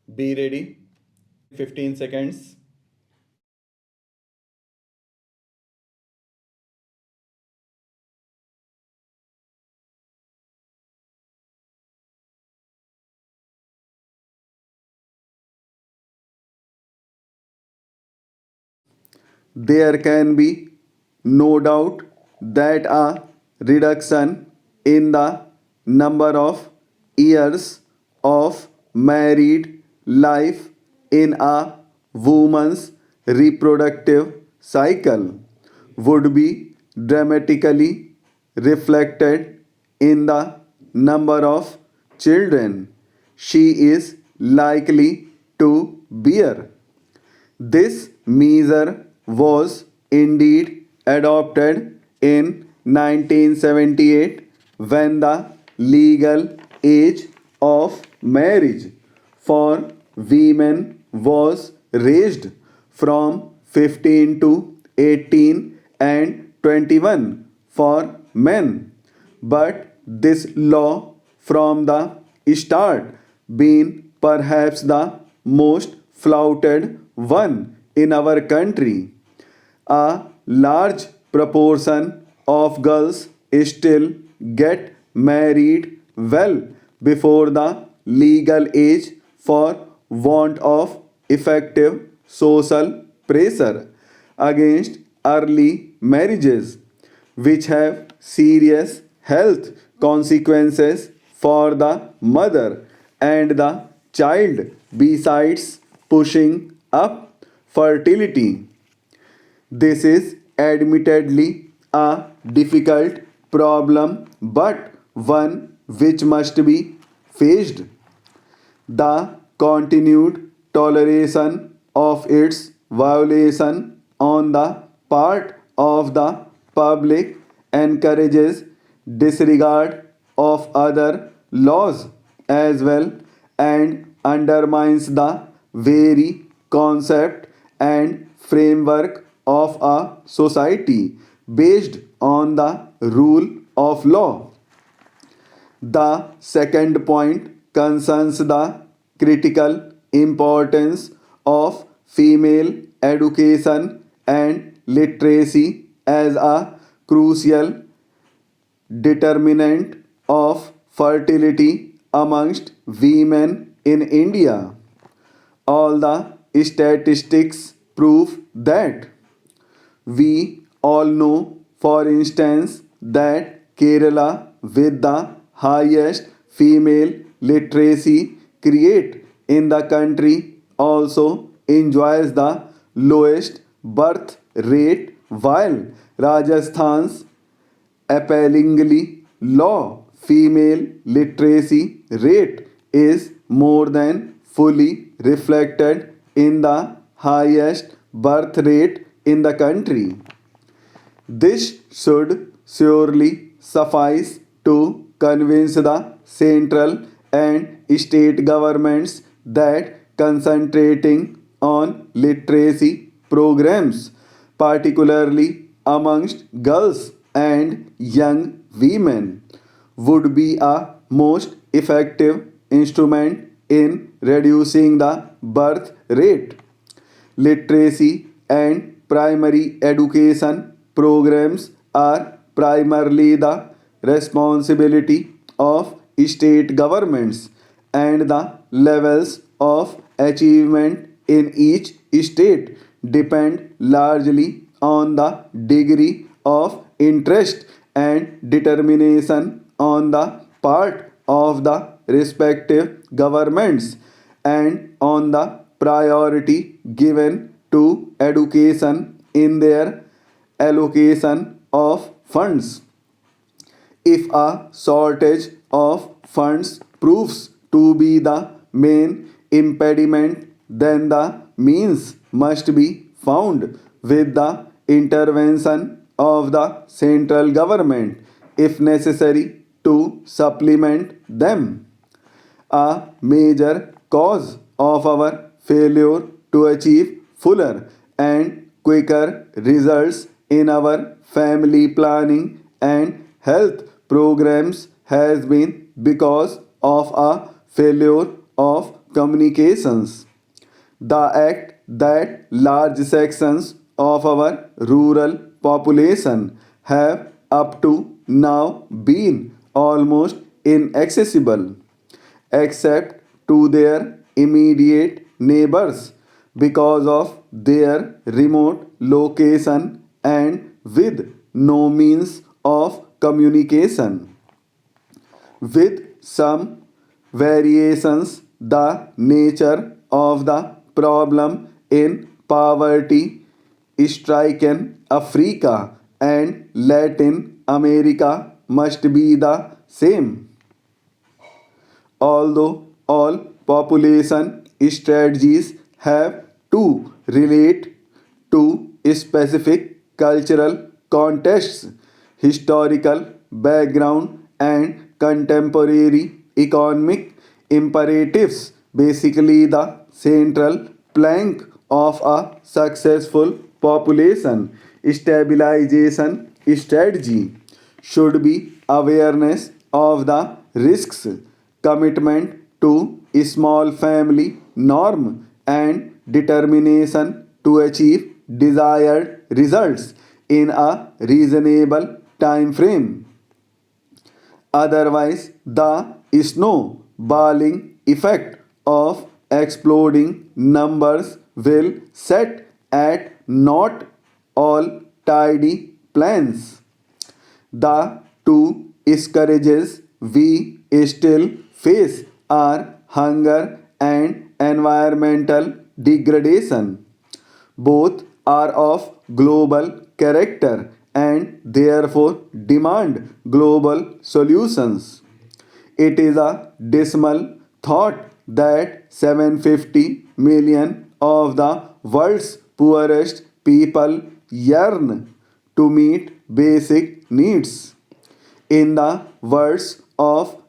Be ready. 15 seconds. There can be no doubt that a reduction in the number of years of married life in a woman's reproductive cycle would be dramatically reflected in the number of children she is likely to bear. This measure was indeed adopted in 1978 when the legal age of marriage for women was raised from 15 to 18 and 21 for men. But this law from the start been perhaps the most flouted one in our country. A large proportion of girls still get married well before the legal age for want of effective social pressure against early marriages, which have serious health consequences for the mother and the child besides pushing up fertility. This is admittedly a difficult problem, but one which must be faced. The continued toleration of its violation on the part of the public encourages disregard of other laws as well and undermines the very concept and framework of a society based on the rule of law. The second point concerns the critical importance of female education and literacy as a crucial determinant of fertility amongst women in India. All the statistics prove that. We all know, for instance, that Kerala, with the highest female literacy rate in the country, also enjoys the lowest birth rate, while Rajasthan's appallingly low female literacy rate is more than fully reflected in the highest birth rate in the country. This should surely suffice to convince the central and state governments that concentrating on literacy programs, particularly amongst girls and young women, would be a most effective instrument in reducing the birth rate. Literacy and primary education programs are primarily the responsibility of state governments, and the levels of achievement in each state depend largely on the degree of interest and determination on the part of the respective governments and on the priority given to education in their allocation of funds. If a shortage of funds proves to be the main impediment, then the means must be found with the intervention of the central government, if necessary, to supplement them. A major cause of our failure to achieve fuller and quicker results in our family planning and health programs has been because of a failure of communications. The act that large sections of our rural population have up to now been almost inaccessible except to their immediate neighbors because of their remote location and with no means of communication. With some variations, the nature of the problem in poverty stricken Africa and Latin America must be the same. Although all population strategies have to relate to specific cultural contexts, historical background, and contemporary economic imperatives, basically the central plank of a successful population stabilization strategy should be awareness of the risks, commitment to small family norm, and determination to achieve desired results in a reasonable time frame. Otherwise, the snowballing effect of exploding numbers will set at naught all tidy plans. The two scourges we still face are hunger and environmental degradation. Both are of global character and therefore demand global solutions. It is a dismal thought that 750 million of the world's poorest people yearn to meet basic needs. In the words of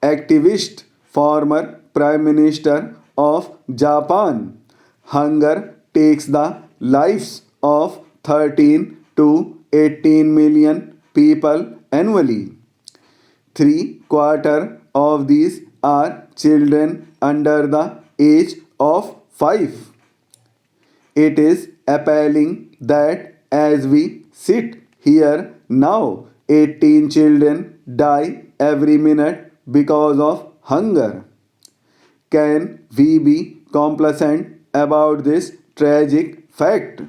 activist former Prime Minister of Japan, hunger takes the lives of 13 to 18 million people annually. Three-quarters of these are children under the age of 5. It is appalling that as we sit here now, 18 children die every minute because of hunger. Can we be complacent about this tragic fact?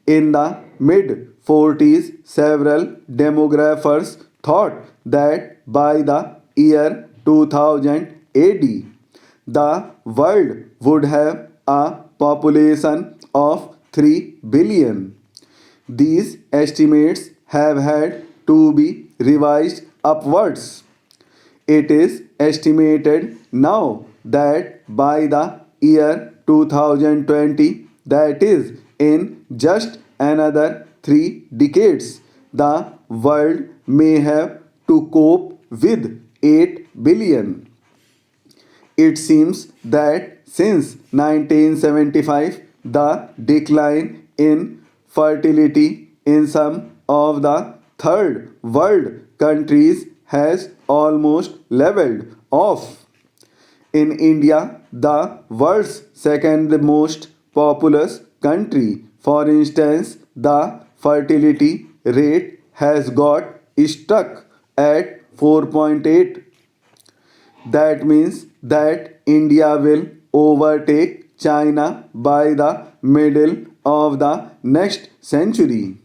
In the mid 40s, several demographers thought that by the year 2000 AD, the world would have a population of 3 billion. These estimates have had to be revised upwards. It is estimated now that by the year 2020, that is, in just another 3 decades, the world may have to cope with 8 billion. It seems that since 1975, the decline in fertility in some of the third world countries has almost leveled off. In India, the world's second most populous country, for instance, the fertility rate has got stuck at 4.8. That means that India will overtake China by the middle of the next century.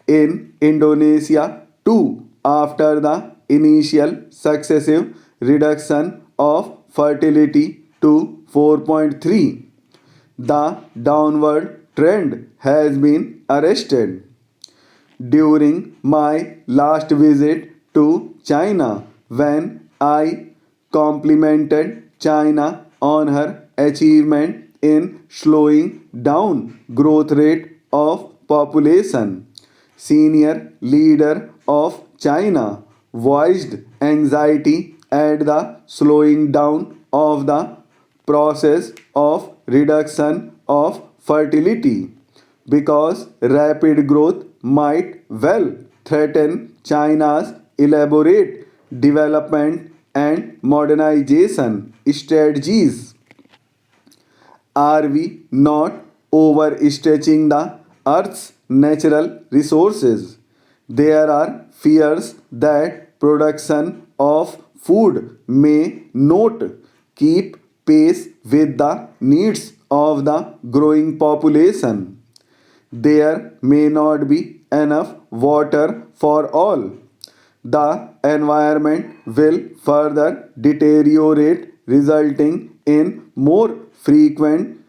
In Indonesia, too, after the initial successive reduction of fertility to 4.3, the downward trend has been arrested. During my last visit to China, when I complimented China on her achievement in slowing down growth rate of population, senior leader of China voiced anxiety at the slowing down of the process of reduction of fertility because rapid growth might well threaten China's elaborate development and modernization strategies. Are we not overstretching the Earth's natural resources? There are fears that production of food may not keep pace with the needs of the growing population. There may not be enough water for all. The environment will further deteriorate, resulting in more frequent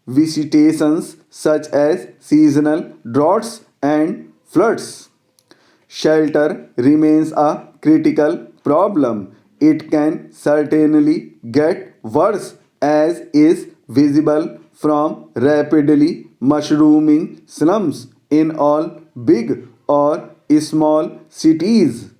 visitations such as seasonal droughts and floods. Shelter remains a critical problem. It can certainly get worse as is visible from rapidly mushrooming slums in all big or small cities.